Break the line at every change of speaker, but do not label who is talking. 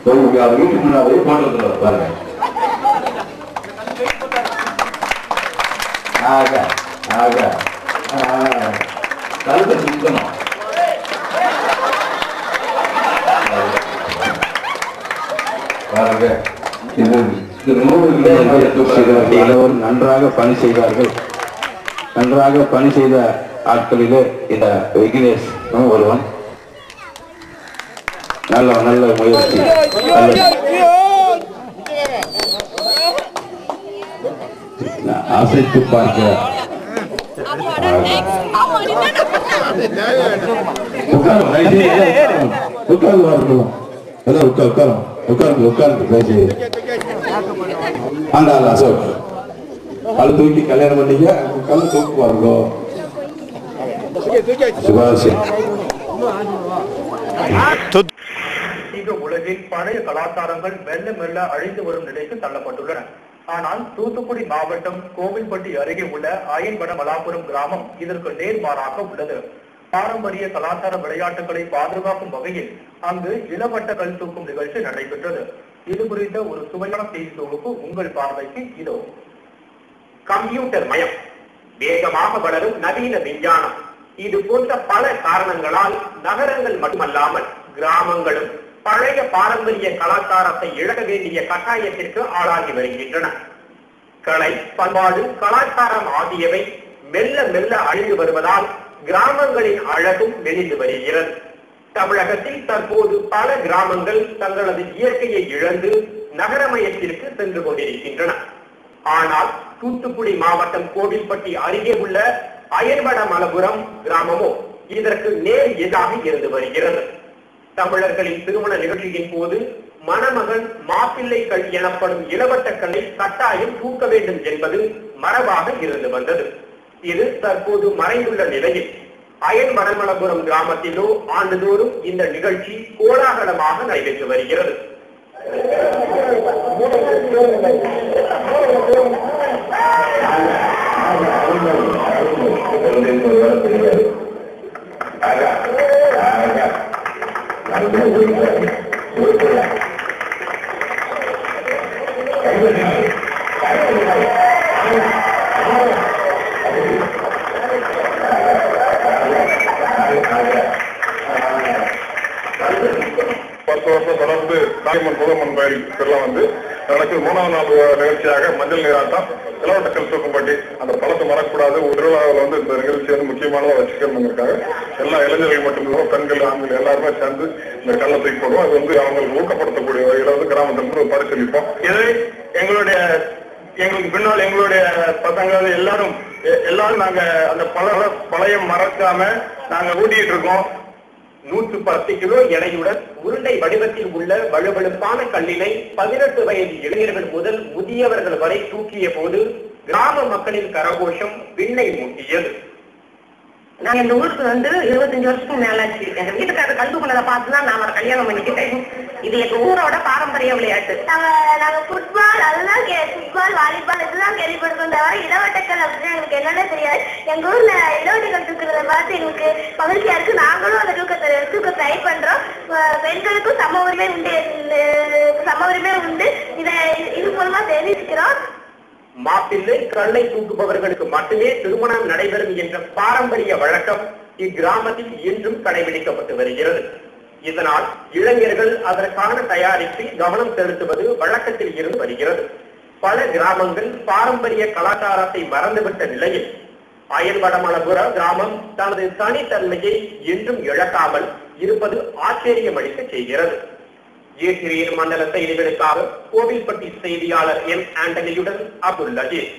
வீட்டுக்கு முன்னாடி போட்டு பாருங்க. கழுத்தை சுத்தணும்.
நன்றாக பணி செய்தார்கள். நன்றாக பணி செய்த ஆட்களிலே இந்த விக்னேஷ் ஒருவன். நல்ல நல்ல முயற்சி. அசைத்து பார்க்க அந்த அசோக் கல் தூக்கி கல்யாணம் பண்ணீங்க. கல் தூக்கு பாருங்க. சுபாஷ்
உலகில் பழைய கலாச்சாரங்கள் மெல்ல மெல்ல அழிந்து வரும் நிலைக்கு தள்ளப்பட்டுள்ளன. ஆனால் தூத்துக்குடி மாவட்டம் கோவில்பட்டி அருகே உள்ள அயன்பட மலாபுரம் கிராமம் இதற்கு நேர்மாறாக உள்ளது. பாரம்பரிய கலாச்சார விளையாட்டுகளை பாதுகாக்கும் வகையில் அங்கு இளவட்ட கல் தூக்கும் நிகழ்ச்சி நடைபெற்றது. இது குறித்த ஒரு சுவையான செய்தி தொகுப்பு உங்கள் பார்வைக்கு இதோ. கம்ப்யூட்டர் மயம், வேகமாக வளரும் நவீன விஞ்ஞானம், இது போன்ற பல காரணங்களால் நகரங்கள் மட்டுமல்லாமல் கிராமங்களும் பழைய பாரம்பரிய கலாச்சாரத்தை இழக்க வேண்டிய கட்டாயத்திற்கு ஆளாகி வருகின்றன. கலை, பண்பாடு, கலாச்சாரம் ஆகியவை மெல்ல மெல்ல அழிந்து வருவதால் கிராமங்களின் அழகும் மெலிந்து வருகிறது. தமிழகத்தில் தற்போது பல கிராமங்கள் தங்களது இயற்கையை இழந்து நகரமயத்திற்கு சென்று கொண்டிருக்கின்றன. ஆனால் தூத்துக்குடி மாவட்டம் கோவில்பட்டி அருகே உள்ள அயன்பட மலபுரம் கிராமமோ இதற்கு நேர் எதிராக இருந்து வருகிறது. தமிழர்களின் திருமண நிகழ்ச்சியின் போது மணமகன் மாப்பிள்ளை கல் எனப்படும் இளவட்ட கல்லை கட்டாயம் தூக்க வேண்டும் என்பது மரபாக இருந்து வந்தது. இது தற்போது மறைந்துள்ள நிலையில் அயன்படமலபுரம் கிராமத்திலோ ஆண்டுதோறும் இந்த நிகழ்ச்சி கோலாகலமாக நடைபெற்று வருகிறது.
தொடர்ந்து தாய்மன் புதமன் கோயில் திருவிழா வந்து நடக்குது. 3ஆம் நாள் நிகழ்ச்சியாக மஞ்சள் நீராட்டம், இளவட்டக்கல் தூக்கும்பட்டி. அந்த பழத்தை மறக்கூடாது. திருவிழாவில் வந்து இந்த நிகழ்ச்சி வந்து முக்கியமானதாக வச்சுக்கணுங்கிறதுக்காக எல்லா இளைஞர்கள் மட்டும் பெண்கள் ஆண்கள் எல்லாருமே சேர்ந்து இந்த கல்லை தூக்கி போடுவோம். அது வந்து அவங்களுக்கு ஊக்கப்படுத்தக்கூடிய வகையில் வந்து கிராமத்திலிருந்து பரிசீலிப்போம். இது எங்களுக்கு பின்னால் எங்களுடைய பசங்க எல்லாரும் நாங்க அந்த பழைய மறக்காம நாங்க ஊட்டிட்டு இருக்கோம்.
110 கிலோ எடையுடன் உருண்டை வடிவத்தில் உள்ள வலுவழுப்பான கல்லினை 18 வயது இளைஞர்கள் முதல் முதியவர்கள் வரை தூக்கிய போது கிராம மக்களின் கரகோஷம் விண்ணை மூட்டியது.
நான் இந்த ஊருக்கு வந்து 25 வருஷத்துக்கு மேலாச்சு. எங்க வீட்டுக்கார கல் தூக்குனதை பார்த்துதான் நான் அவரை கல்யாணம் பண்ணிக்கிட்டேன். இது எங்க ஊரோட பாரம்பரிய விளையாட்டு.
நாங்க ஃபுட்பால் அதெல்லாம் ஃபுட்பால் வாலிபால் இதெல்லாம் கேள்விப்படுறோம். தவிர இளவட்டக்கல் அப்படின்னு எங்களுக்கு என்னென்ன தெரியாது. எங்க ஊர்ல இளவட்டக்கல் தூக்குறத பார்த்து எங்களுக்கு மகிழ்ச்சியா இருக்கு. நாங்களும் அந்த தூக்க ட்ரை பண்றோம். பெண்களுக்கும் சம உரிமை உண்டு. இது மூலமா தெரிவிக்கிறோம்.
மாப்பிள்ளை கல்லை தூக்குபவர்களுக்கு மட்டுமே திருமணம் நடைபெறும் என்ற பாரம்பரிய வழக்கம் இக்கிராமத்தில் இன்றும் கடைபிடிக்கப்பட்டு வருகிறது. இதனால் இளைஞர்கள் அதற்கான தயாரிப்பில் கவனம் செலுத்துவது வழக்கத்தில் இருந்து வருகிறது. பல கிராமங்கள் பாரம்பரிய கலாச்சாரத்தை மறந்துவிட்ட நிலையில் அயன்படமலபுர கிராமம் தனது தனித்தன்மையை என்றும் இழக்காமல் இருப்பது ஆச்சரியம் அளிக்க செய்கிறது. ஏசிரியர் மண்டல செய்திகளுக்காக கோவில்பட்டி செய்தியாளர் எம் ஆண்டனியுடன் அப்துல் லஜீஸ்.